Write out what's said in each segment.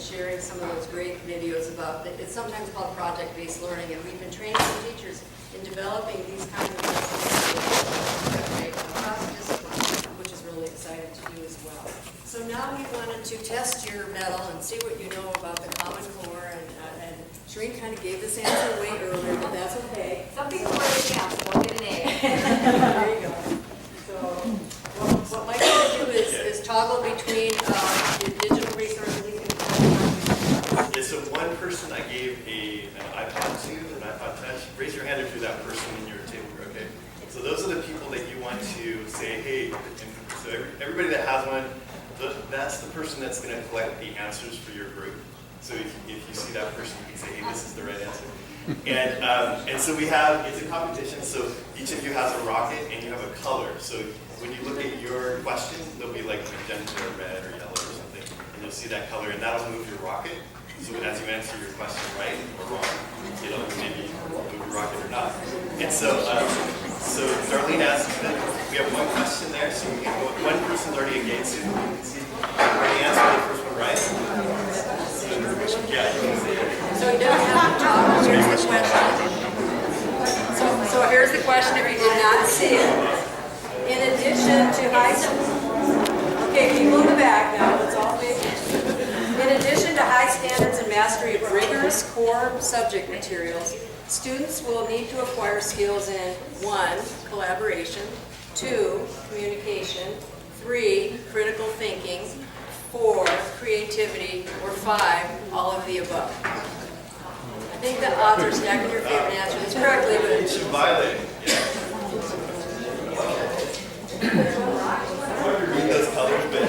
sharing some of those great videos about, it's sometimes called project-based learning, and we've been training some teachers in developing these kinds of lessons across disciplines, which is really exciting to do as well. So now we wanted to test your mettle and see what you know about the Common Core, and Shereen kind of gave this answer way earlier, but that's okay. Some people were yeah, so we'll get an A. There you go. So what Mike's going to do is toggle between your digital resources. Yeah, so one person I gave an iPod to, an iPod Touch. Raise your hand if you're that person in your table group, okay? So those are the people that you want to say, hey, so everybody that has one, that's the person that's going to collect the answers for your group. So if you see that person, you can say, hey, this is the right answer. And so we have, it's a competition, so each of you has a rocket and you have a color. So when you look at your question, there'll be like magenta or red or yellow or something, and you'll see that color, and that'll move your rocket. So as you answer your question right or wrong, it'll maybe move your rocket or not. And so, so Darlene asked that we have one question there, so we can go, one person's already engaged, so you can see already answered the first one right. Yeah, you can say it. So he doesn't have to talk. Here's the question. So here's the question if you did not see it. In addition to high school, okay, people in the back now, let's all pay attention. In addition to high standards and mastery of rigorous core subject materials, students will need to acquire skills in 1, collaboration, 2, communication, 3, critical thinking, 4, creativity, or 5, all of the above. I think the odds are stacked in your favor to answer this correctly, but You should violate it. Read those colors, but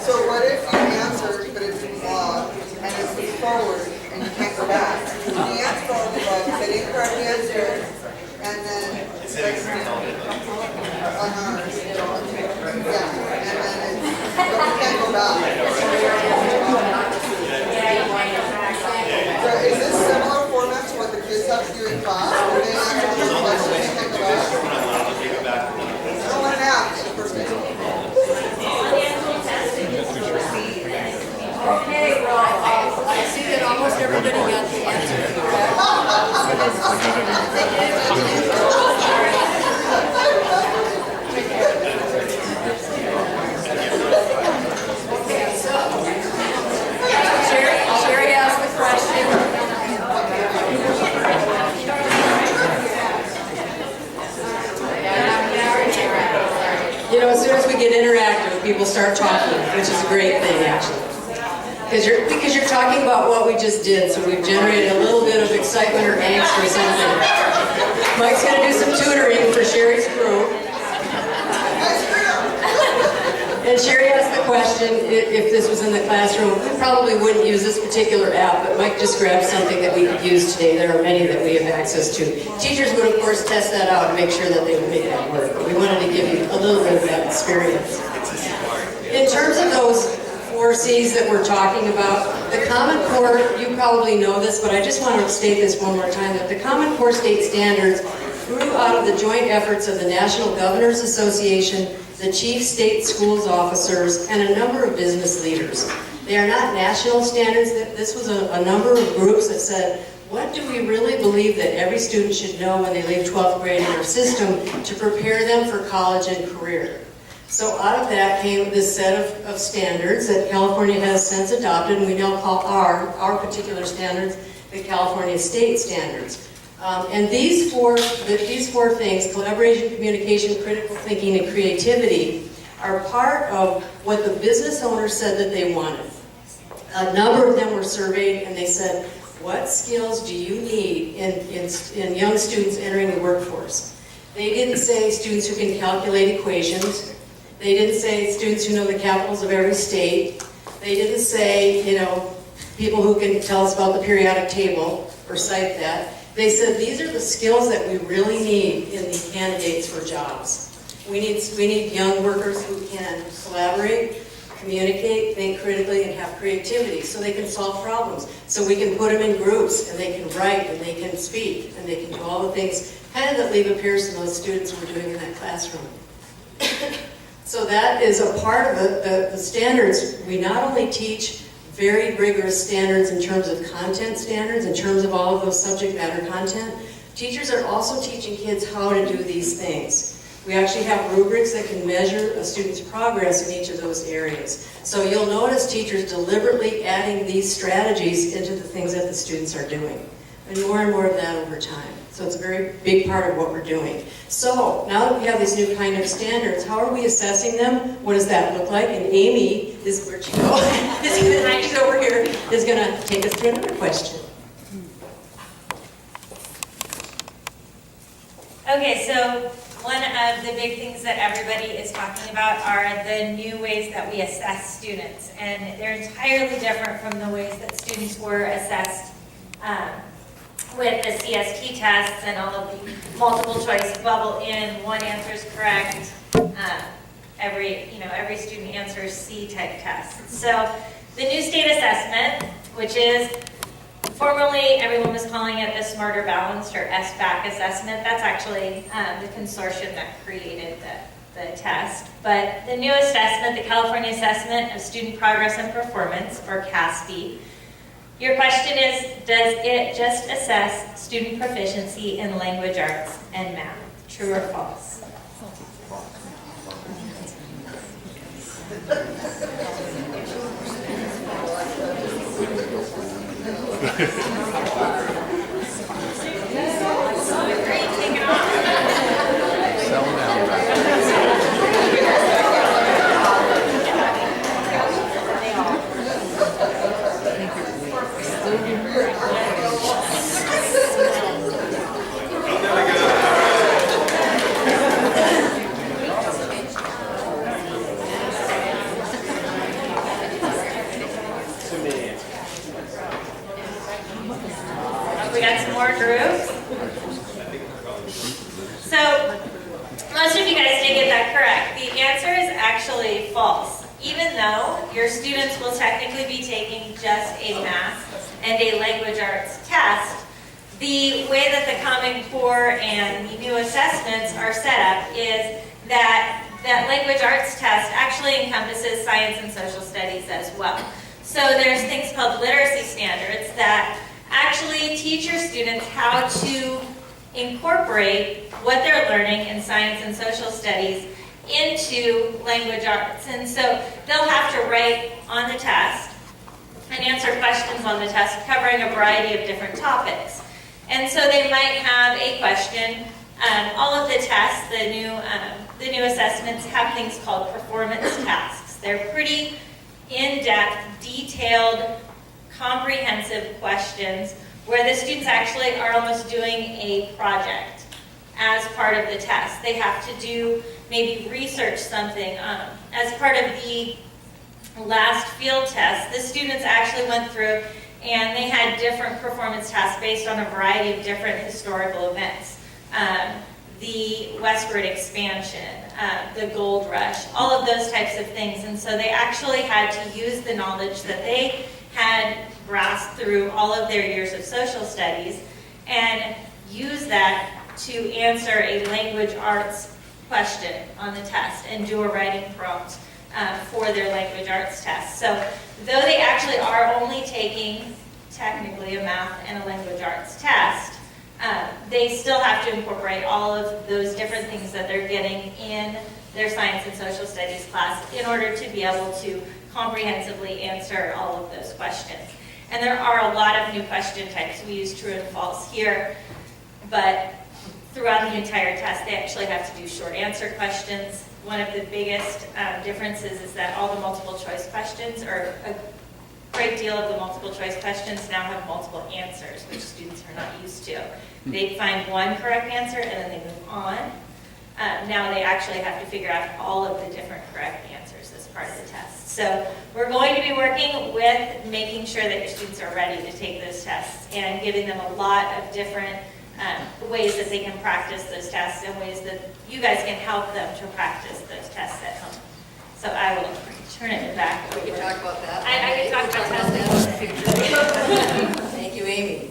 So what if you answer, but it's in log, and it's forward, and you can't go back? You answer all the above, but incorrect answer, and then it's hitting all the yeah, and then but you can't go back. So is this similar format to what the kids have to do in class? Where they answer the question and can't go back? I want an app. okay, well, I see that almost everybody got the answer Okay, so Sherry asked the question. You know, as soon as we get interactive, people start talking, which is a great thing, actually. Because you're talking about what we just did, so we've generated a little bit of excitement or angst or something. Mike's going to do some tutoring for Sherry's group. And Sherry asked the question, if this was in the classroom, we probably wouldn't use this particular app, but Mike just grabbed something that we could use today. There are many that we have access to. Teachers would, of course, test that out and make sure that they would make that work. But we wanted to give you a little bit of that experience. In terms of those 4 C's that we're talking about, the Common Core, you probably know this, but I just want to state this one more time, that the Common Core state standards grew out of the joint efforts of the National Governors Association, the chief state schools officers, and a number of business leaders. They are not national standards. This was a number of groups that said, what do we really believe that every student should know when they leave 12th grade in our system to prepare them for college and career? So out of that came this set of standards that California has since adopted, and we now call our particular standards the California State Standards. And these four things, collaboration, communication, critical thinking, and creativity, are part of what the business owners said that they wanted. A number of them were surveyed, and they said, what skills do you need in young students entering the workforce? They didn't say students who can calculate equations. They didn't say students who know the capitals of every state. They didn't say, people who can tell us about the periodic table or cite that. They said these are the skills that we really need in the candidates for jobs. We need young workers who can collaborate, communicate, think critically, and have creativity so they can solve problems. So we can put them in groups and they can write and they can speak and they can do all the things kind of that Leva Pierce and those students were doing in that classroom. So that is a part of the standards. We not only teach very rigorous standards in terms of content standards, in terms of all of those subject matter content, teachers are also teaching kids how to do these things. We actually have rubrics that can measure a student's progress in each of those areas. So you'll notice teachers deliberately adding these strategies into the things that the students are doing. And more of that over time. So it's a very big part of what we're doing. So now that we have these new kind of standards, how are we assessing them? What does that look like? And Amy, is where'd you go? She's over here, is going to take us through another question. Okay, so one of the big things that everybody is talking about are the new ways that we assess students. And they're entirely different from the ways that students were assessed with the CST tests and all of the multiple choice bubble in, one answer is correct, every student answers C type tests. So the new state assessment, which is formerly everyone was calling it the Smarter Balanced or SBAC assessment. That's actually the consortium that created the test. But the new assessment, the California Assessment of Student Progress and Performance, or CASP, your question is, does it just assess student proficiency in language arts and math? True or false? We got some more groups. So, most of you guys did get that correct. The answer is actually false. Even though your students will technically be taking just a math and a language arts test, the way that the Common Core and the new assessments are set up is that language arts test actually encompasses science and social studies as well. So there's things called literacy standards that actually teach your students how to incorporate what they're learning in science and social studies into language arts. And so they'll have to write on the test and answer questions on the test covering a variety of different topics. And so they might have a question. All of the tests, the new assessments have things called performance tasks. They're pretty in-depth, detailed, comprehensive questions where the students actually are almost doing a project as part of the test. They have to do, maybe research something. As part of the last field test, the students actually went through and they had different performance tasks based on a variety of different historical events. The westward expansion, the gold rush, all of those types of things. And so they actually had to use the knowledge that they had grasped through all of their years of social studies and use that to answer a language arts question on the test and do a writing prompt for their language arts test. So though they actually are only taking technically a math and a language arts test, they still have to incorporate all of those different things that they're getting in their science and social studies class in order to be able to comprehensively answer all of those questions. And there are a lot of new question types. We use true and false here, but throughout the entire test, they actually have to do short answer questions. One of the biggest differences is that all the multiple choice questions, or a great deal of the multiple choice questions, now have multiple answers, which students are not used to. They find one correct answer and then they move on. Now they actually have to figure out all of the different correct answers as part of the test. So we're going to be working with making sure that your students are ready to take those tests and giving them a lot of different ways that they can practice those tests and ways that you guys can help them to practice those tests at home. So I will turn it back. We can talk about that. I can talk about that testing. in the future. Thank you, Amy.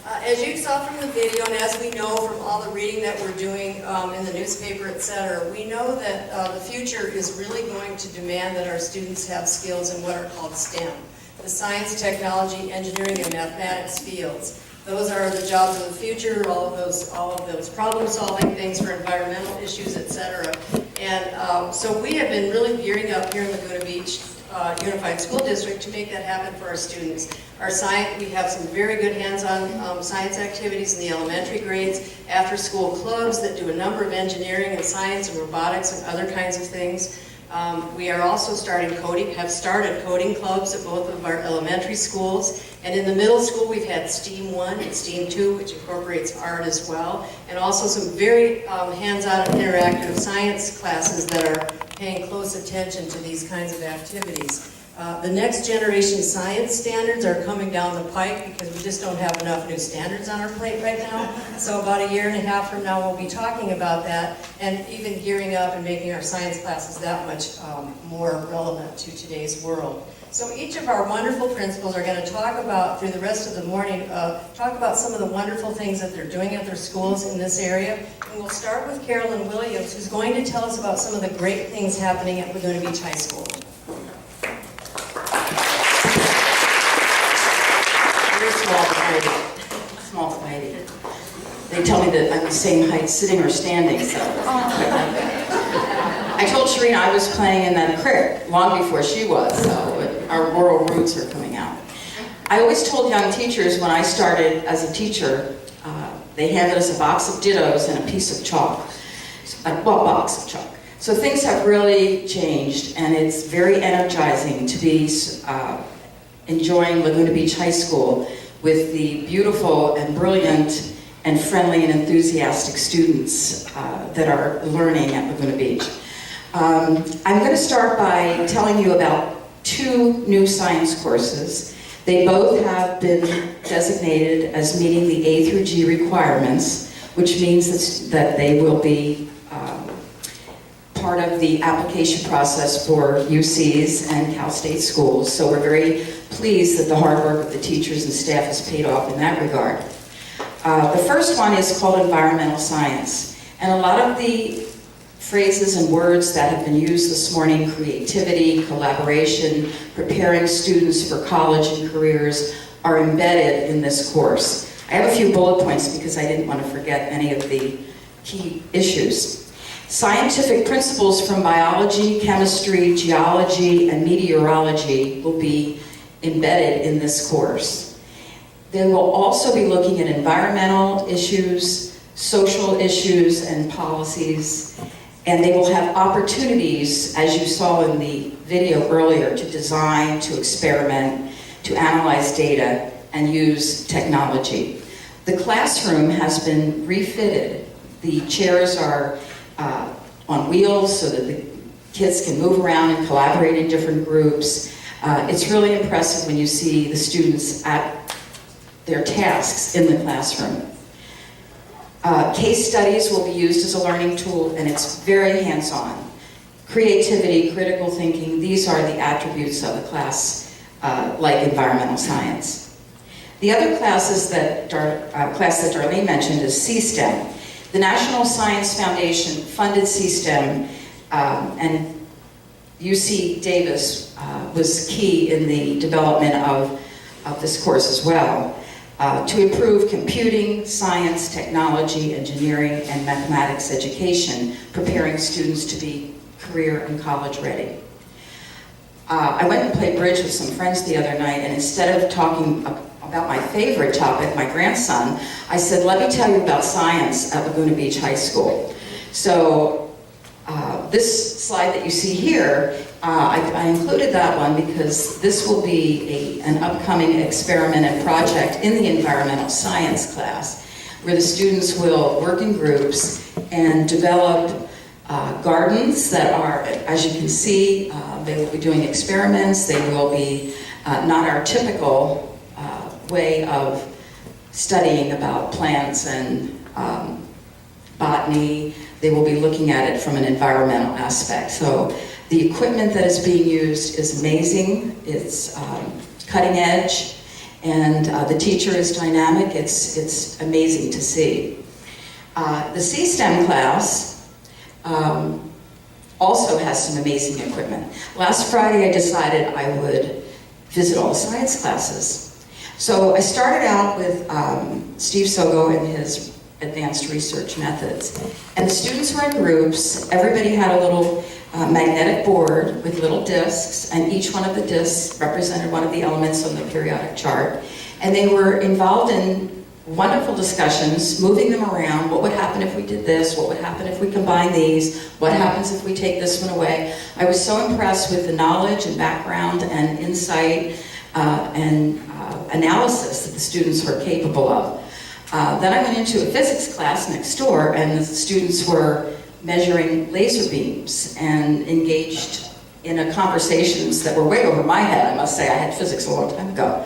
As you saw from the video, and as we know from all the reading that we're doing in the newspaper, et cetera, we know that the future is really going to demand that our students have skills in what are called STEM, the science, technology, engineering, and mathematics fields. Those are the jobs of the future, all of those problem-solving things for environmental issues, et cetera. And so we have been really gearing up here in Laguna Beach Unified School District to make that happen for our students. Our science, we have some very good hands-on science activities in the elementary grades, after-school clubs that do a number of engineering and science and robotics and other kinds of things. We are also have started coding clubs at both of our elementary schools. And in the middle school, we've had STEAM 1 and STEAM 2, which incorporates art as well, and also some very hands-on and interactive science classes that are paying close attention to these kinds of activities. The next generation science standards are coming down the pike because we just don't have enough new standards on our plate right now. So about a year and a half from now, we'll be talking about that and even gearing up and making our science classes that much more relevant to today's world. So each of our wonderful principals are going to talk about, through the rest of the morning, talk about some of the wonderful things that they're doing at their schools in this area. And we'll start with Carolyn Williams, who's going to tell us about some of the great things happening at Laguna Beach High School. Very small but mighty. They tell me that I'm the same height sitting or standing, so. I told Sharina I was playing in that crick long before she was, so our rural roots are coming out. I always told young teachers when I started as a teacher, they handed us a box of dittos and a piece of chalk, box of chalk. So things have really changed, and it's very energizing to be enjoying Laguna Beach High School with the beautiful and brilliant and friendly and enthusiastic students that are learning at Laguna Beach. I'm going to start by telling you about two new science courses. They both have been designated as meeting the A through G requirements, which means that they will be part of the application process for UCs and Cal State schools. So we're very pleased that the hard work of the teachers and staff has paid off in that regard. The first one is called environmental science. And a lot of the phrases and words that have been used this morning, creativity, collaboration, preparing students for college and careers, are embedded in this course. I have a few bullet points because I didn't want to forget any of the key issues. Scientific principles from biology, chemistry, geology, and meteorology will be embedded in this course. They will also be looking at environmental issues, social issues, and policies, and they will have opportunities, as you saw in the video earlier, to design, to experiment, to analyze data, and use technology. The classroom has been refitted. The chairs are on wheels so that the kids can move around and collaborate in different groups. It's really impressive when you see the students at their tasks in the classroom. Case studies will be used as a learning tool, and it's very hands-on. Creativity, critical thinking, these are the attributes of a class like environmental science. The other classes that class that Darlene mentioned is CSTEM. The National Science Foundation funded CSTEM, and UC Davis was key in the development of this course as well, to improve computing, science, technology, engineering, and mathematics education, preparing students to be career and college ready. I went and played bridge with some friends the other night, and instead of talking about my favorite topic, my grandson, I said, let me tell you about science at Laguna Beach High School. So this slide that you see here, I included that one because this will be an upcoming experiment and project in the environmental science class, where the students will work in groups and develop gardens that are, as you can see, they will be doing experiments. They will be not our typical way of studying about plants and botany. They will be looking at it from an environmental aspect. So The equipment that is being used is amazing. It's cutting edge, and the teacher is dynamic. It's amazing to see. The C-STEM class also has some amazing equipment. Last Friday I decided I would visit all the science classes. So I started out with Steve Sogo and his advanced research methods. And the students were in groups. Everybody had a little magnetic board with little discs, and each one of the discs represented one of the elements on the periodic chart. And they were involved in wonderful discussions, moving them around. What would happen if we did this? What would happen if we combine these? What happens if we take this one away? I was so impressed with the knowledge and background and insight and analysis that the students were capable of. Then I went into a physics class next door, and the students were measuring laser beams and engaged in a conversations that were way over my head. I must say, I had physics a long time ago.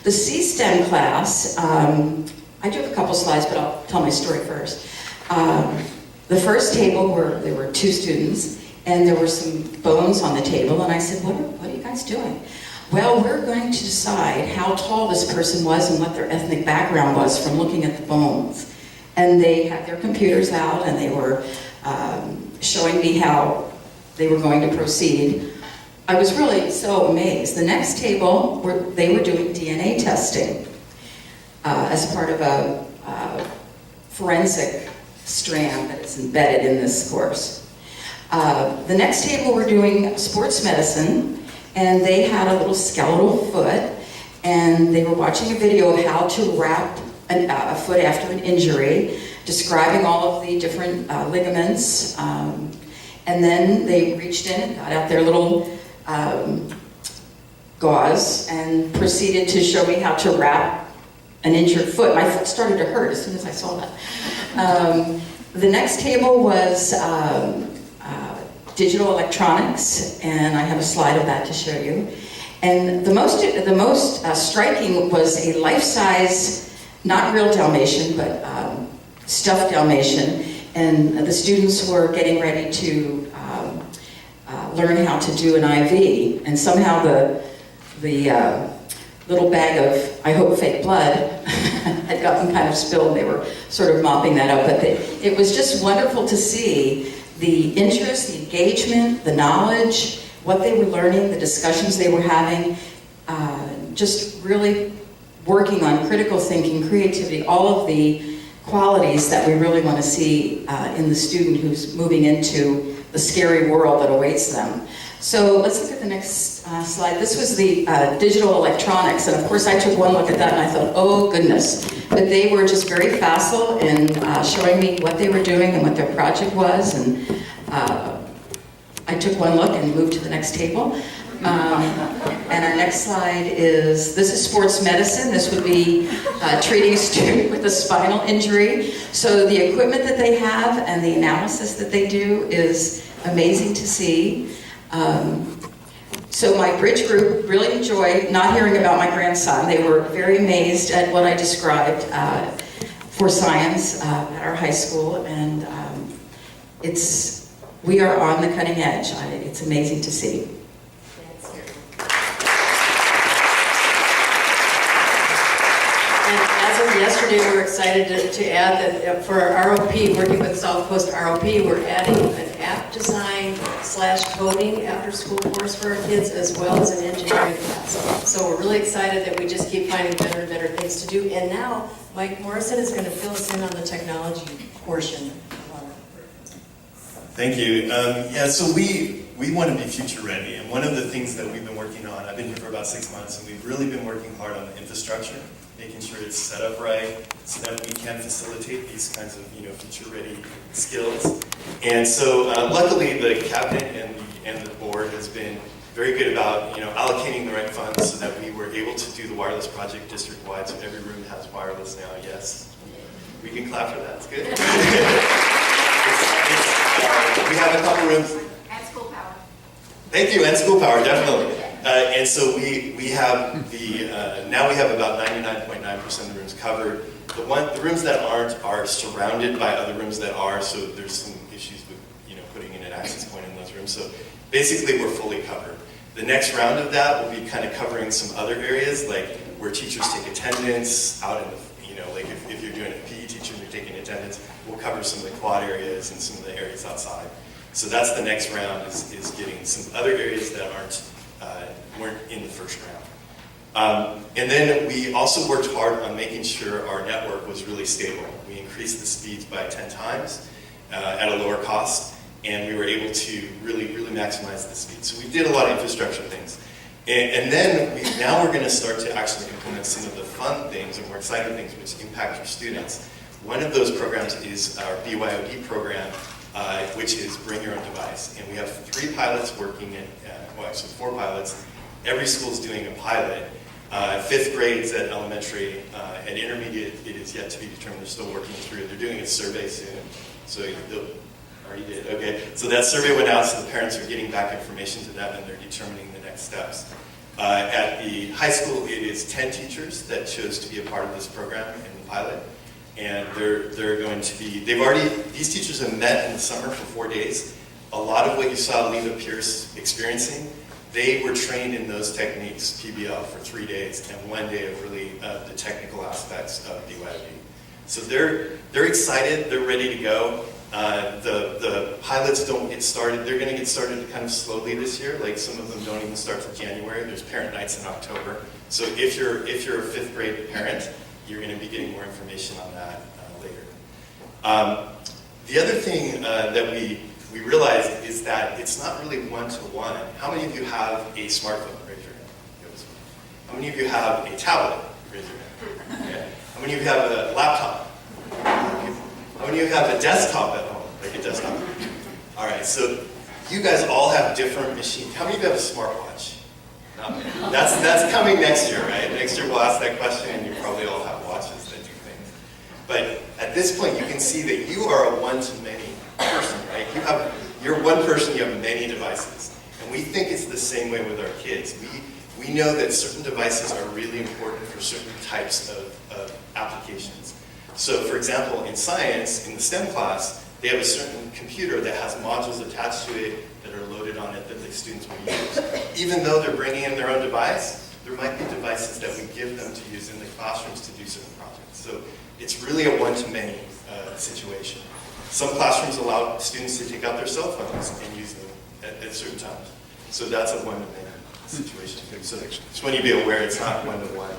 The C-STEM class, I do have a couple slides, but I'll tell my story first. The first table, there were 2 students, and there were some bones on the table, and I said, what are you guys doing? Well, we're going to decide how tall this person was and what their ethnic background was from looking at the bones. And they had their computers out, and they were showing me how they were going to proceed. I was really so amazed. The next table, they were doing DNA testing as part of a forensic strand that is embedded in this course. The next table, we're doing sports medicine, and they had a little skeletal foot, and they were watching a video of how to wrap a foot after an injury, describing all of the different ligaments, and then they reached in and got out their little gauze and proceeded to show me how to wrap an injured foot. My foot started to hurt as soon as I saw that. The next table was digital electronics, and I have a slide of that to show you. And the most striking was a life-size, not real Dalmatian, but stuffed Dalmatian, and the students were getting ready to learn how to do an IV, and somehow the little bag of, I hope, fake blood had gotten kind of spilled. They were sort of mopping that up, but it was just wonderful to see the interest, the engagement, the knowledge, what they were learning, the discussions they were having, just really working on critical thinking, creativity, all of the qualities that we really want to see in the student who's moving into the scary world that awaits them. So let's look at the next slide. This was the digital electronics, and of course I took one look at that and I thought, oh goodness. But they were just very facile in showing me what they were doing and what their project was, and I took one look and moved to the next table. And our next slide this is sports medicine. This would be treating a student with a spinal injury. So the equipment that they have and the analysis that they do is amazing to see. So my bridge group really enjoyed not hearing about my grandson. They were very amazed at what I described for science at our high school, and we are on the cutting edge. It's amazing to see. Yesterday, we were excited to add that for our ROP, working with South Coast ROP, we're adding an app design / coding after school course for our kids, as well as an engineering class. So we're really excited that we just keep finding better and better things to do. And now Mike Morrison is going to fill us in on the technology portion. Thank you. So we want to be future ready, and one of the things that we've been working on, I've been here for about 6 months, and we've really been working hard on the infrastructure, making sure it's set up right so that we can facilitate these kinds of future ready skills. And so luckily the cabinet and the board has been very good about allocating the right funds so that we were able to do the wireless project district wide, so every room has wireless now. Yes, we can clap for that. It's good. We have a couple rooms. And school power. Thank you, and school power, definitely. And so we have now we have about 99.9% of the rooms covered. The rooms that aren't are surrounded by other rooms that are, so there's some issues with putting in an access point in those rooms. So basically we're fully covered. The next round of that will be kind of covering some other areas, like where teachers take attendance out in the, like if you're doing a PE teacher and you're taking attendance, we'll cover some of the quad areas and some of the areas outside. So that's the next round, is getting some other areas that weren't in the first round. And then we also worked hard on making sure our network was really stable. We increased the speeds by 10 times at a lower cost, and we were able to really maximize the speed. So we did a lot of infrastructure things. And then now we're going to start to actually implement some of the fun things and more exciting things which impact your students. One of those programs is our BYOD program, which is Bring Your Own Device. And we have 3 pilots working, well actually 4 pilots. Every school is doing a pilot. 5th grades at elementary, at intermediate it is yet to be determined. They're still working through it. They're doing a survey soon. So they'll already did, okay. So that survey went out, so the parents are getting back information to them and they're determining the next steps. At the high school, it is 10 teachers that chose to be a part of this program in the pilot. And they're going to be, these teachers have met in the summer for 4 days. A lot of what you saw Leva Pierce experiencing, they were trained in those techniques, PBL, for 3 days and 1 day of really the technical aspects of BYOD. So they're excited, they're ready to go. The pilots don't get started. They're going to get started kind of slowly this year. Like some of them don't even start till January. There's parent nights in October. So if you're a 5th grade parent, you're going to be getting more information on that later. The other thing that we realized is that it's not really one-to-one. How many of you have a smartphone? Raise your hand. How many of you have a tablet? Raise your hand. Okay. How many of you have a laptop? How many of you have a desktop at home, like a desktop? All right, so you guys all have different machines. How many of you have a smartwatch? Not many. That's coming next year, right? Next year we'll ask that question, and you probably all have watches that do things. But at this point, you can see that you are a one-to-many person, right? You're one person, you have many devices. And we think it's the same way with our kids. We know that certain devices are really important for certain types of applications. So for example, in science, in the STEM class, they have a certain computer that has modules attached to it that are loaded on it that the students will use. Even though they're bringing in their own device, there might be devices that we give them to use in the classrooms to do certain projects. So it's really a one-to-many situation. Some classrooms allow students to take out their cell phones and use them at certain times. So that's a one-to-many situation. So just want you to be aware it's not one-to-one.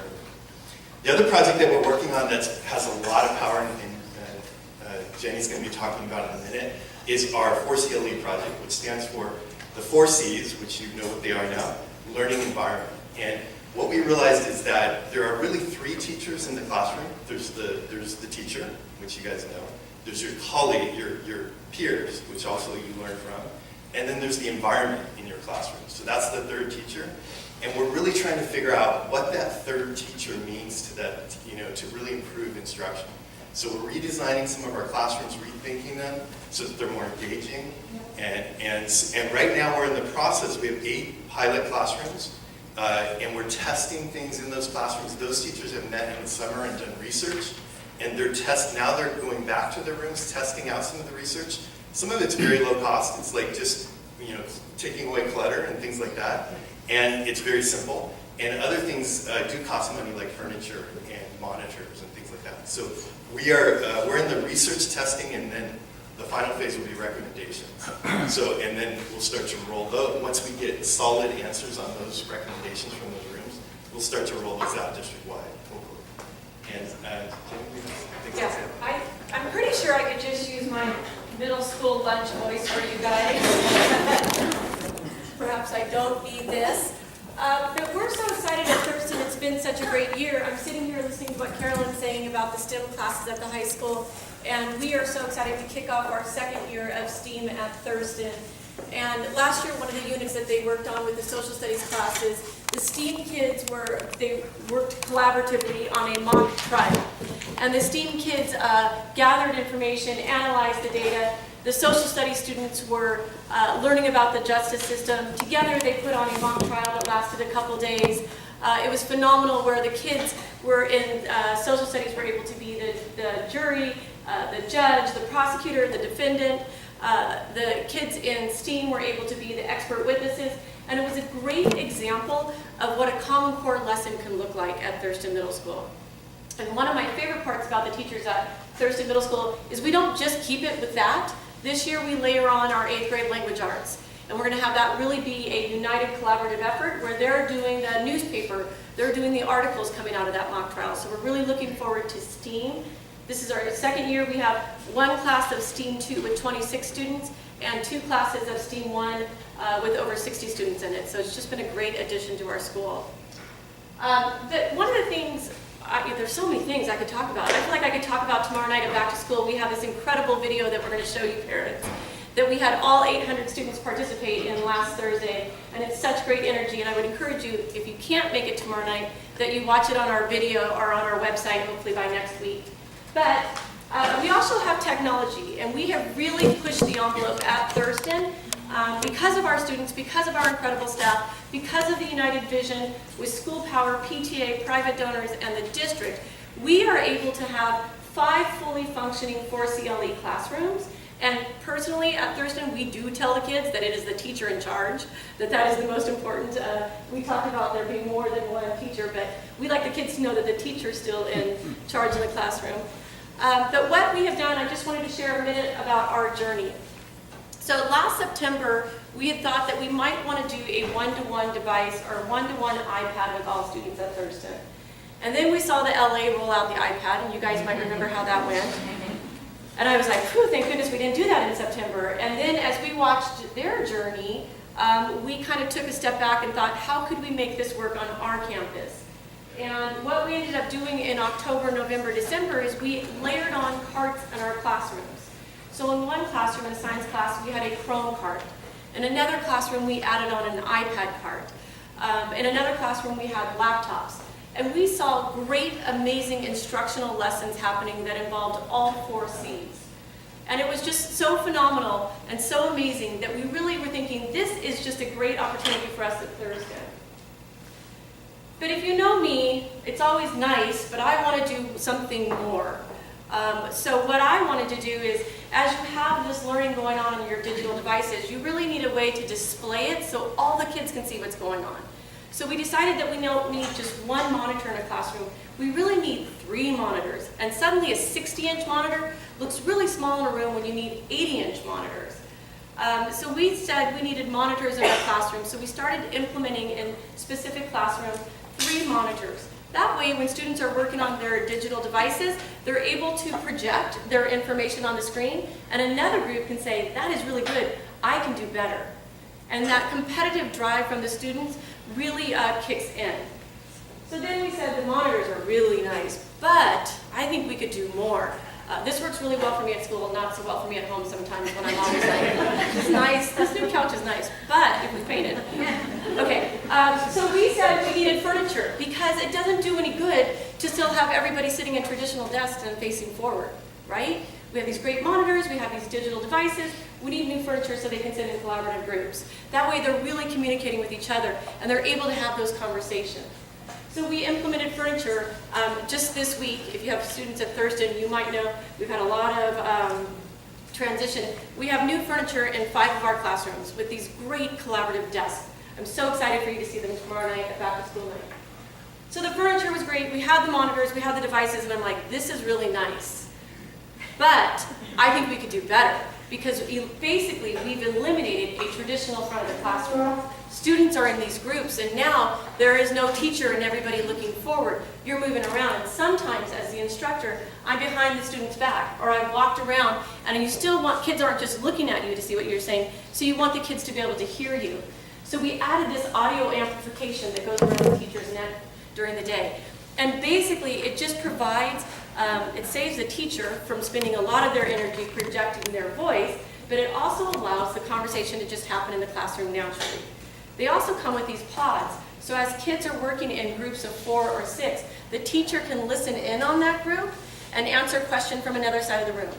The other project that we're working on that has a lot of power, and Jenny's going to be talking about in a minute, is our 4CLE project, which stands for the 4 C's, which you know what they are now, learning environment. And what we realized is that there are really 3 teachers in the classroom. There's the teacher, which you guys know. There's your colleague, your peers, which also you learn from. And then there's the environment in your classroom. So that's the 3rd teacher. And we're really trying to figure out what that 3rd teacher means to that, to really improve instruction. So we're redesigning some of our classrooms, rethinking them so that they're more engaging. And right now we're in the process. We have 8 pilot classrooms, and we're testing things in those classrooms. Those teachers have met in the summer and done research, and now they're going back to their rooms, testing out some of the research. Some of it's very low cost. It's like just taking away clutter and things like that. And it's very simple. And other things do cost money, like furniture and monitors and things like that. So we're in the research testing, and then the final phase will be recommendations. And then we'll start to roll those. Once we get solid answers on those recommendations from those rooms, we'll start to roll those out district-wide. Yeah, I'm pretty sure I could just use my middle school lunch voice for you guys. Perhaps I don't need this. But we're so excited at Thurston. It's been such a great year. I'm sitting here listening to what Carolyn's saying about the STEM classes at the high school, and we are so excited to kick off our 2nd year of STEAM at Thurston. And last year, one of the units that they worked on with the social studies classes, the STEAM kids they worked collaboratively on a mock trial. And the STEAM kids gathered information, analyzed the data. The social studies students were learning about the justice system. Together, they put on a mock trial that lasted a couple days. It was phenomenal, where the kids were in social studies were able to be the jury, the judge, the prosecutor, the defendant. The kids in STEAM were able to be the expert witnesses, and it was a great example of what a Common Core lesson can look like at Thurston Middle School. And one of my favorite parts about the teachers at Thurston Middle School is we don't just keep it with that. This year we layer on our 8th grade language arts. And we're going to have that really be a united collaborative effort where they're doing the newspaper, they're doing the articles coming out of that mock trial. So we're really looking forward to STEAM. This is our second year. We have one class of STEAM 2 with 26 students and 2 classes of STEAM 1 with over 60 students in it. So it's just been a great addition to our school. One of the things, there's so many things I could talk about. I feel like I could talk about tomorrow night at Back to School. We have this incredible video that we're going to show you parents that we had all 800 students participate in last Thursday, and it's such great energy, and I would encourage you, if you can't make it tomorrow night, that you watch it on our video or on our website, hopefully by next week. But we also have technology, and we have really pushed the envelope at Thurston because of our students, because of our incredible staff, because of the United Vision with School Power, PTA, private donors, and the district. We are able to have 5 fully functioning 4CLE classrooms. And personally, at Thurston, we do tell the kids that it is the teacher in charge, that is the most important. We talk about there being more than one teacher, but we like the kids to know that the teacher's still in charge in the classroom. But what we have done, I just wanted to share a minute about our journey. So last September, we had thought that we might want to do a one-to-one device or one-to-one iPad with all students at Thurston. And then we saw the LA roll out the iPad, and you guys might remember how that went. And I was like, whew, thank goodness we didn't do that in September. And then as we watched their journey, we kind of took a step back and thought, how could we make this work on our campus? And what we ended up doing in October, November, December is we layered on carts in our classrooms. So in one classroom, in a science class, we had a Chrome cart. In another classroom, we added on an iPad cart. In another classroom, we had laptops. And we saw great, amazing instructional lessons happening that involved all 4 C's. And it was just so phenomenal and so amazing that we really were thinking, this is just a great opportunity for us at Thurston. But if you know me, it's always nice, but I want to do something more. So what I wanted to do is, as you have this learning going on your digital devices, you really need a way to display it so all the kids can see what's going on. So we decided that we don't need just 1 monitor in a classroom. We really need 3 monitors. And suddenly a 60-inch monitor looks really small in a room when you need 80-inch monitors. So we said we needed monitors in our classroom. So we started implementing in specific classrooms 3 monitors. That way, when students are working on their digital devices, they're able to project their information on the screen, and another group can say, that is really good, I can do better. And that competitive drive from the students really kicks in. So then we said the monitors are really nice, but I think we could do more. This works really well for me at school, not so well for me at home sometimes when I'm always like, it's nice, this new couch is nice, but if we paint it. Okay, so we said we needed furniture because it doesn't do any good to still have everybody sitting in traditional desks and facing forward, right? We have these great monitors, we have these digital devices, we need new furniture so they can sit in collaborative groups. That way they're really communicating with each other and they're able to have those conversations. So we implemented furniture just this week. If you have students at Thurston, you might know we've had a lot of transition. We have new furniture in 5 of our classrooms with these great collaborative desks. I'm so excited for you to see them tomorrow night at Back to School night. So the furniture was great. We had the monitors, we had the devices, and I'm like, this is really nice. But I think we could do better because basically we've eliminated a traditional front of the classroom. Students are in these groups, and now there is no teacher and everybody looking forward. You're moving around, and sometimes as the instructor, I'm behind the student's back, or I've walked around, and you still want, kids aren't just looking at you to see what you're saying, so you want the kids to be able to hear you. So we added this audio amplification that goes around the teacher's neck during the day. And basically, it just provides, it saves the teacher from spending a lot of their energy projecting their voice, but it also allows the conversation to just happen in the classroom naturally. They also come with these pods, so as kids are working in groups of 4 or 6, the teacher can listen in on that group and answer a question from another side of the room.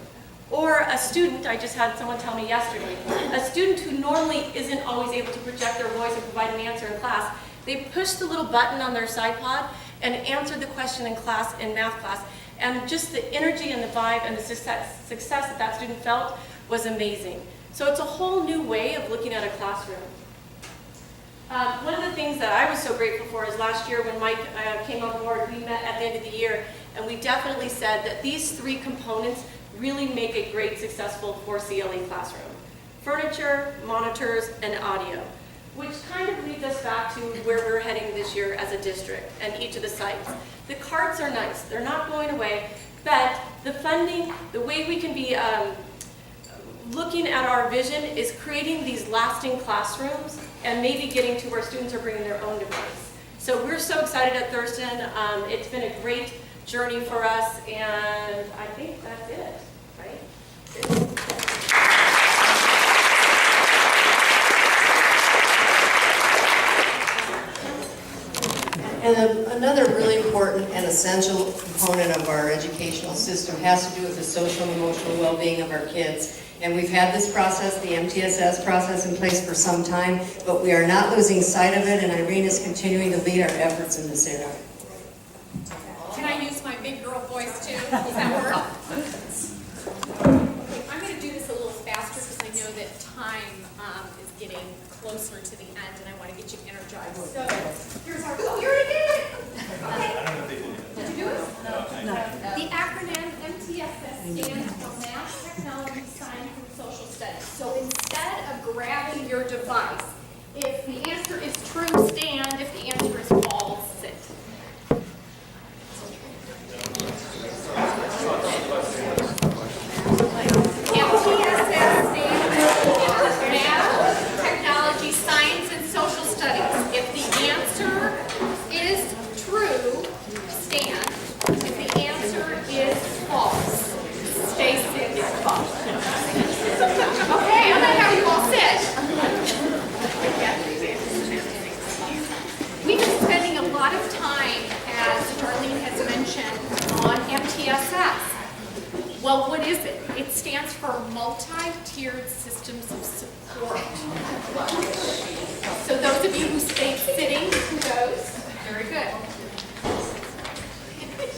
Or a student, I just had someone tell me yesterday, a student who normally isn't always able to project their voice and provide an answer in class, they push the little button on their side pod and answered the question in class, in math class, and just the energy and the vibe and the success that that student felt was amazing. So it's a whole new way of looking at a classroom. One of the things that I was so grateful for is last year when Mike came on board, we met at the end of the year, and we definitely said that these 3 components really make a great, successful 4CLE classroom. Furniture, monitors, and audio, which kind of leads us back to where we're heading this year as a district and each of the sites. The carts are nice, they're not going away, but the funding, the way we can be looking at our vision is creating these lasting classrooms and maybe getting to where students are bringing their own device. So we're so excited at Thurston. It's been a great journey for us, and I think that's it, right? And another really important and essential component of our educational system has to do with the social and emotional well-being of our kids. And we've had this process, the MTSS process, in place for some time, but we are not losing sight of it, and Irene is continuing to lead our efforts in this area. Can I use my big girl voice too? Does that work? Okay, I'm going to do this a little faster because I know that time is getting closer to the end, and I want to get you energized. So here's our. Oh, you already did it. Okay. Did you do it? No. The acronym MTSS stands for Math, Technology, Science, and Social Studies. So instead of grabbing your device, if the answer is true, stand. If the answer is false, sit. MTSS stands for Math, Technology, Science, and Social Studies. If the answer is true, stand. If the answer is false, stay seated. Okay, I'm gonna have you all sit. We've been spending a lot of time, as Darlene has mentioned, on MTSS. Well, what is it? It stands for Multi-Tiered Systems of Support. So those of you who stayed sitting, kudos. Very good.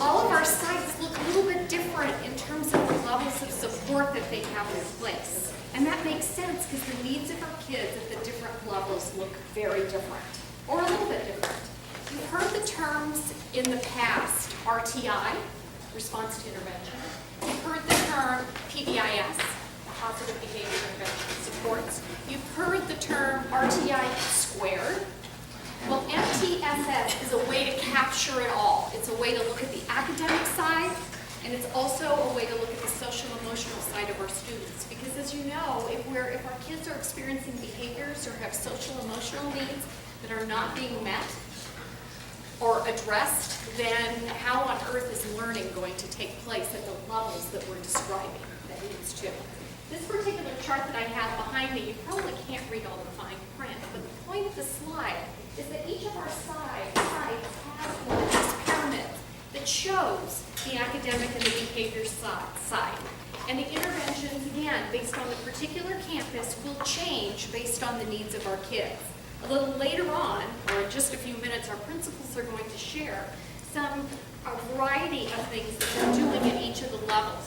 All of our sites look a little bit different in terms of the levels of support that they have in place. And that makes sense because the needs of our kids at the different levels look very different, or a little bit different. You've heard the terms in the past, RTI, response to intervention. You've heard the term PBIS, positive behavior intervention supports. You've heard the term RTI squared. Well, MTSS is a way to capture it all. It's a way to look at the academic side, and it's also a way to look at the social emotional side of our students. Because as you know, if our kids are experiencing behaviors or have social emotional needs that are not being met or addressed, then how on earth is learning going to take place at the levels that we're describing that needs to? This particular chart that I have behind me, you probably can't read all the fine print, but the point of the slide is that each of our sites has one of these pyramids that shows the academic and the behavior side. And the interventions, again, based on the particular campus, will change based on the needs of our kids. A little later on, or in just a few minutes, our principals are going to share a variety of things that they're doing at each of the levels.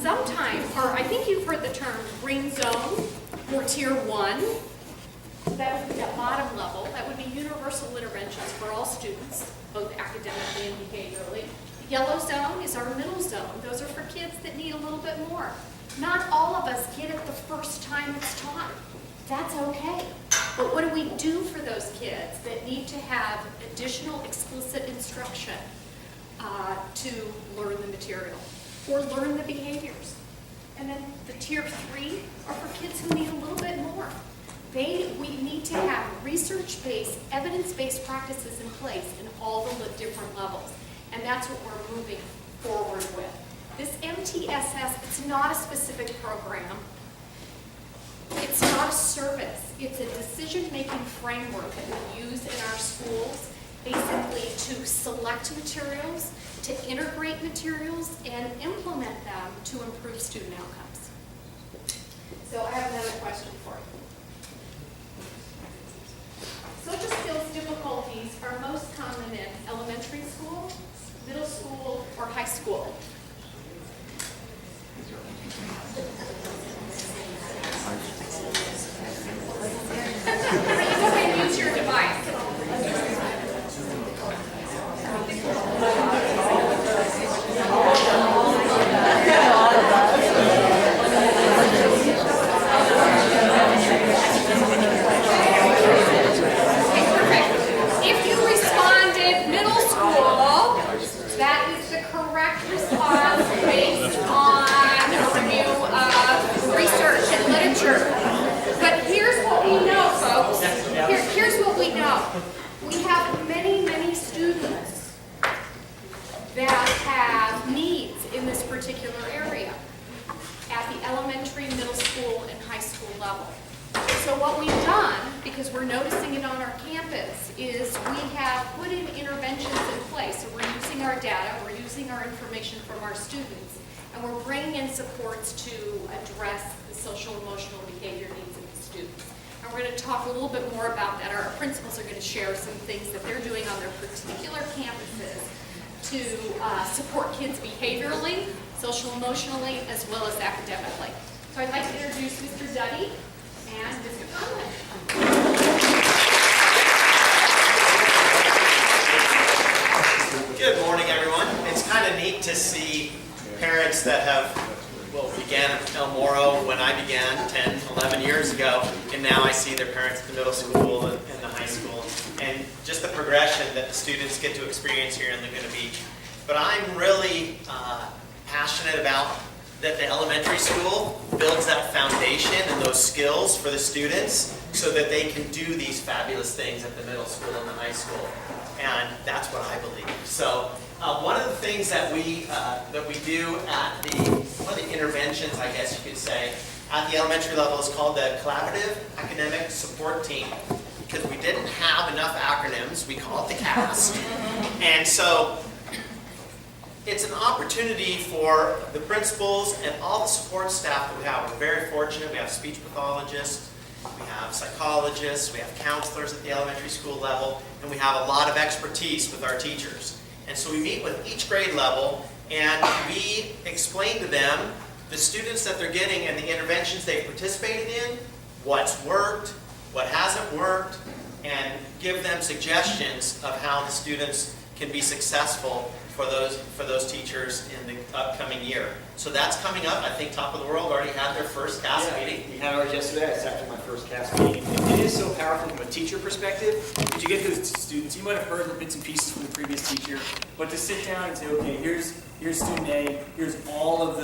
Sometimes, or I think you've heard the term green zone or tier 1. That would be at bottom level. That would be universal interventions for all students, both academically and behaviorally. The yellow zone is our middle zone. Those are for kids that need a little bit more. Not all of us get it the first time it's taught. That's okay. But what do we do for those kids that need to have additional explicit instruction to learn the material or learn the behaviors? And then the tier 3 are for kids who need a little bit more. We need to have research-based, evidence-based practices in place in all the different levels. And that's what we're moving forward with. This MTSS, it's not a specific program. It's not a service. It's a decision-making framework that we use in our schools, basically to select materials, to integrate materials, and implement them to improve student outcomes. So I have another question for you. Social skills difficulties are most common in elementary school, middle school, or high school. that have needs in this particular area at the elementary, middle school, and high school level. So what we've done, because we're noticing it on our campus, is we have put in interventions in place. So we're using our data, we're using our information from our students, and we're bringing in supports to address the social, emotional behavior needs of the students. And we're going to talk a little bit more about that. Our principals are going to share some things that they're doing on their particular campuses to support kids behaviorally, social, emotionally, as well as academically. So I'd like to introduce Mr. Duddy and Mr. Conlon. Good morning, everyone. It's kind of neat to see parents that have, began at El Moro when I began 10, 11 years ago, and now I see their parents at the middle school and the high school, and just the progression that the students get to experience here in Laguna Beach. But I'm really passionate about that the elementary school builds that foundation and those skills for the students so that they can do these fabulous things at the middle school and the high school. And that's what I believe. So one of the things that we do at one of the interventions, I guess you could say, at the elementary level is called the Collaborative Academic Support Team. Because we didn't have enough acronyms, we call it the CAST. And so it's an opportunity for the principals and all the support staff that we have. We're very fortunate. We have speech pathologists, we have psychologists, we have counselors at the elementary school level, and we have a lot of expertise with our teachers. And so we meet with each grade level, and we explain to them the students that they're getting and the interventions they've participated in, what's worked, what hasn't worked, and give them suggestions of how the students can be successful for those teachers in the upcoming year. So that's coming up. I think Top of the World already had their first CAST meeting. We had ours yesterday. It's actually my first CAST meeting. It is so powerful from a teacher perspective. Because you get those students, you might have heard bits and pieces from the previous teacher, but to sit down and say, okay, here's student A, here's all of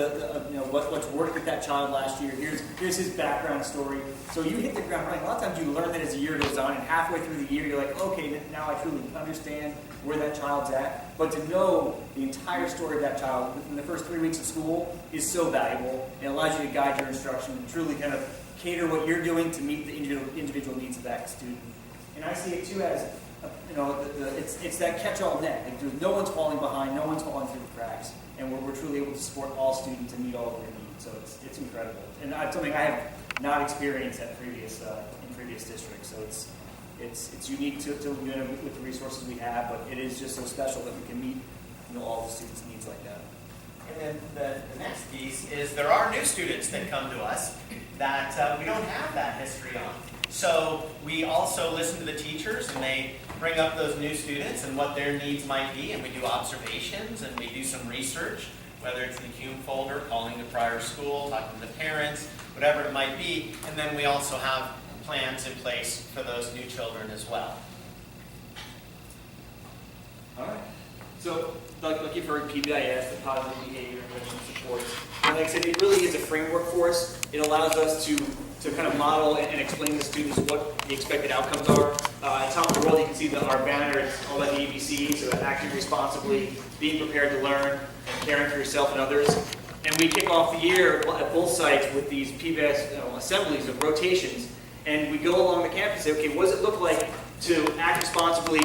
what's worked with that child last year, here's his background story. So you hit the ground running. A lot of times you learn that as the year goes on, and halfway through the year you're like, okay, now I truly understand where that child's at. But to know the entire story of that child within the first 3 weeks of school is so valuable. It allows you to guide your instruction and truly kind of cater what you're doing to meet the individual needs of that student. And I see it too as, it's that catch-all net. Like, no one's falling behind, no one's falling through the cracks, and we're truly able to support all students and meet all of their needs. So it's incredible, and it's something I have not experienced at previous districts. So it's unique to with the resources we have, but it is just so special that we can meet all the students' needs like that. And then the next piece is there are new students that come to us that we don't have that history on. So we also listen to the teachers, and they bring up those new students and what their needs might be, and we do observations and we do some research, whether it's the Hume folder, calling the prior school, talking to the parents, whatever it might be, and then we also have plans in place for those new children as well. All right. So, like you've heard, PBIS, the Positive Behavior Intervention Supports. And like I said, it really is a framework for us. It allows us to kind of model and explain to students what the expected outcomes are. At Top of the World, you can see our banner. It's all about the ABCs, so acting responsibly, being prepared to learn, and caring for yourself and others. And we kick off the year at both sites with these PBIS assemblies of rotations. And we go along the campus and say, okay, what does it look like to act responsibly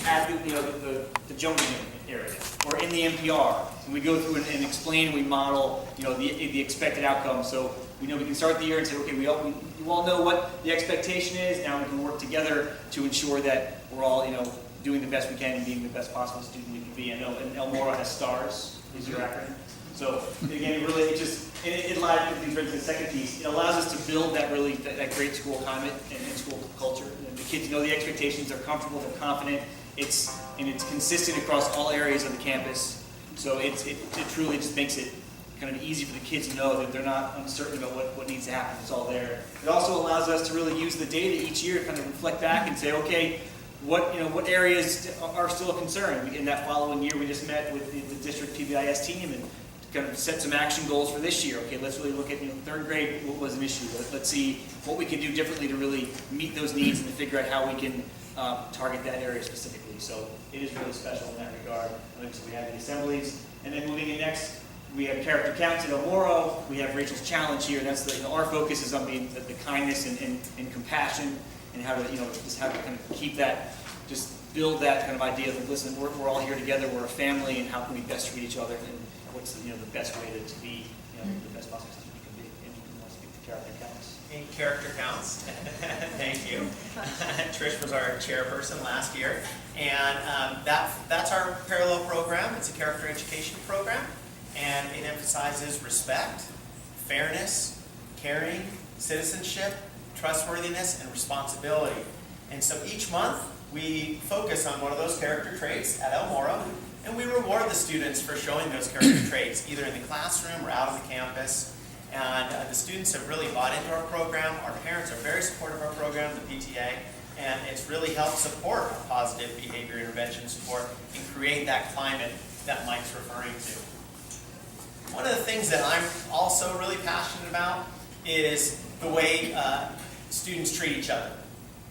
at the Jones area or in the NPR? And we go through and explain, we model the expected outcome. So we can start the year and say, okay, you all know what the expectation is. Now we can work together to ensure that we're all doing the best we can and being the best possible student we can be. I know El Moro has STARS, is your acronym. So again, it allows, the second piece, it allows us to build that great school climate and school culture. And the kids know the expectations, they're comfortable, they're confident, it's consistent across all areas of the campus. So it truly just makes it kind of easy for the kids to know that they're not uncertain about what needs to happen. It's all there. It also allows us to really use the data each year to kind of reflect back and say, okay, what areas are still a concern? In that following year, we just met with the district PBIS team and kind of set some action goals for this year. Okay, let's really look at third grade. What was an issue? Let's see what we can do differently to really meet those needs and to figure out how we can target that area specifically. So it is really special in that regard. So we have the assemblies, and then moving in next, we have character counts at El Moro. We have Rachel's challenge here. That's the, our focus is on the kindness and compassion, and how to just how to kind of keep that, just build that kind of idea of, listen, we're all here together. We're a family, and how can we best treat each other, and what's the best way to be the best possible student you can be. And you can speak to character counts. In character counts. Thank you. Trish was our chairperson last year, and that's our parallel program. It's a character education program, and it emphasizes respect, fairness, caring, citizenship, trustworthiness, and responsibility. And so each month we focus on one of those character traits at El Moro, and we reward the students for showing those character traits, either in the classroom or out on the campus. And the students have really bought into our program. Our parents are very supportive of our program, the PTA, and it's really helped support positive behavior intervention support and create that climate that Mike's referring to. One of the things that I'm also really passionate about is the way students treat each other.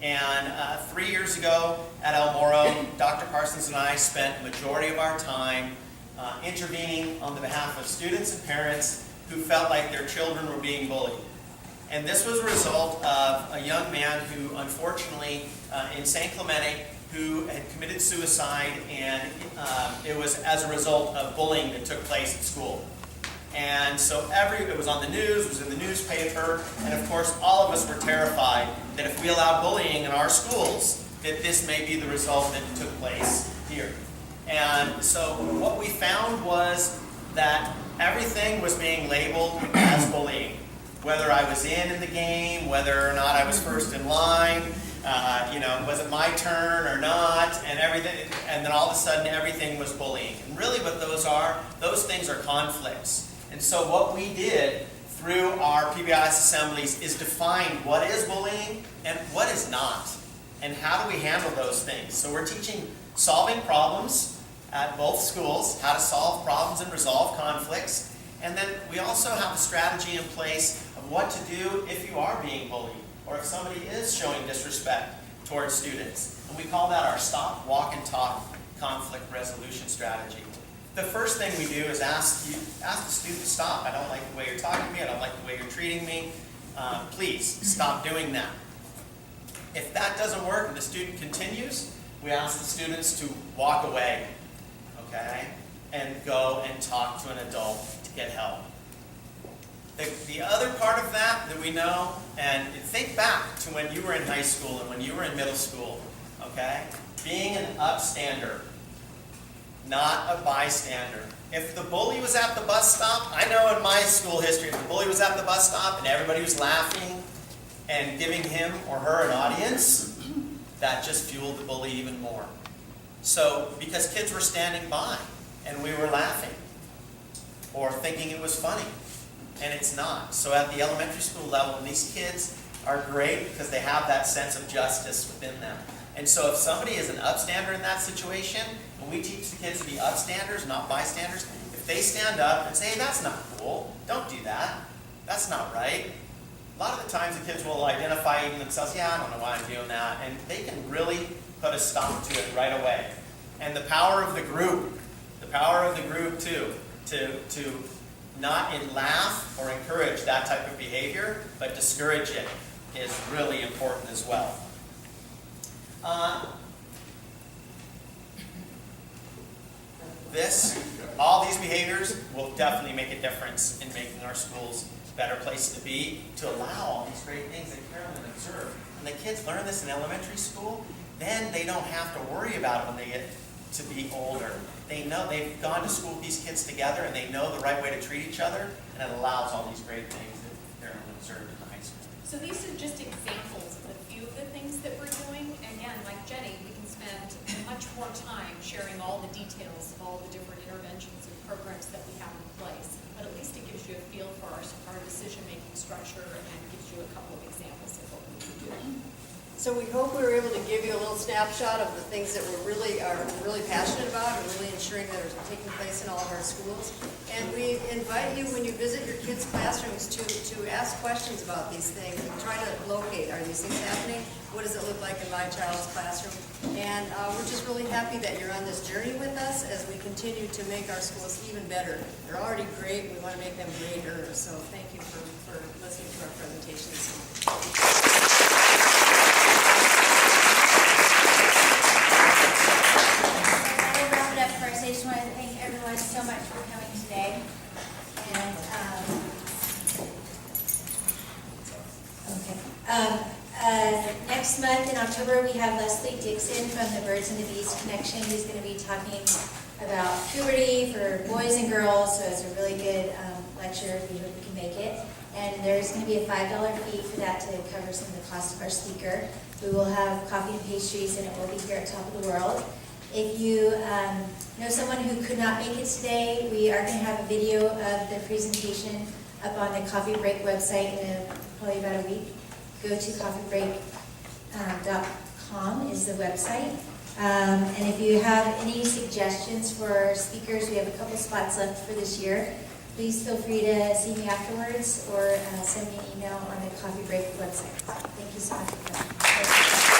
And 3 years ago at El Moro, Dr. Parsons and I spent the majority of our time intervening on the behalf of students and parents who felt like their children were being bullied. And this was a result of a young man who, unfortunately, in San Clemente, who had committed suicide, and it was as a result of bullying that took place at school. And so it was on the news, it was in the newspaper, and of course all of us were terrified that if we allowed bullying in our schools, that this may be the result that took place here. And so what we found was that everything was being labeled as bullying. Whether I was in the game, whether or not I was first in line, was it my turn or not, and everything, and then all of a sudden everything was bullying. And really what those things are conflicts. And so what we did through our PBIS assemblies is define what is bullying and what is not, and how do we handle those things. So we're teaching solving problems at both schools, how to solve problems and resolve conflicts, and then we also have a strategy in place of what to do if you are being bullied, or if somebody is showing disrespect towards students. And we call that our stop, walk, and talk conflict resolution strategy. The first thing we do is ask the student to stop. I don't like the way you're talking to me. I don't like the way you're treating me. Please stop doing that. If that doesn't work and the student continues, we ask the students to walk away, okay, and go and talk to an adult to get help. The other part of that we know, and think back to when you were in high school and when you were in middle school, okay? Being an upstander, not a bystander. If the bully was at the bus stop, I know in my school history, if the bully was at the bus stop and everybody was laughing and giving him or her an audience, that just fueled the bully even more. So, because kids were standing by and we were laughing or thinking it was funny, and it's not. So at the elementary school level, these kids are great because they have that sense of justice within them. And so if somebody is an upstander in that situation, and we teach the kids to be upstanders, not bystanders, if they stand up and say, hey, that's not cool, don't do that, that's not right. A lot of the times the kids will identify even themselves, yeah, I don't know why I'm doing that, and they can really put a stop to it right away. And the power of the group too, to not laugh or encourage that type of behavior, but discourage it is really important as well. All these behaviors will definitely make a difference in making our schools a better place to be, to allow all these great things that Carolyn observed. When the kids learn this in elementary school, then they don't have to worry about it when they get to be older. They know they've gone to school with these kids together and they know the right way to treat each other, and it allows all these great things that Carolyn observed in the high school. So these are just examples of a few of the things that we're doing. Again, like Jenny, we can spend much more time sharing all the details of all the different interventions and programs that we have in place. But at least it gives you a feel for our decision-making structure and gives you a couple of examples of what we can do. So we hope we were able to give you a little snapshot of the things that are really passionate about and really ensuring that are taking place in all of our our schools. And we invite you, when you visit your kids' classrooms, to ask questions about these things and try to locate, are these things happening? What does it look like in my child's classroom? And we're just really happy that you're on this journey with us as we continue to make our schools even better. They're already great, we want to make them greater, so thank you for listening to our presentation this morning. We'll wrap it up first. I just want to thank everyone so much for coming today. And, next month in October, we have Leslie Dixon from the Birds and the Bees Connection. He's going to be talking about puberty for boys and girls, so it's a really good lecture. We hope you can make it. And there's going to be a $5 fee for that to cover some of the cost of our speaker. We will have coffee and pastries, and it will be here at Top of the World. If you know someone who could not make it today, we are going to have a video of the presentation up on the Coffee Break website in probably about a week. Go to coffeebreak.com is the website. And if you have any suggestions for speakers, we have a couple spots left for this year. Please feel free to see me afterwards or send me an email on the Coffee Break website. Thank you so much for coming.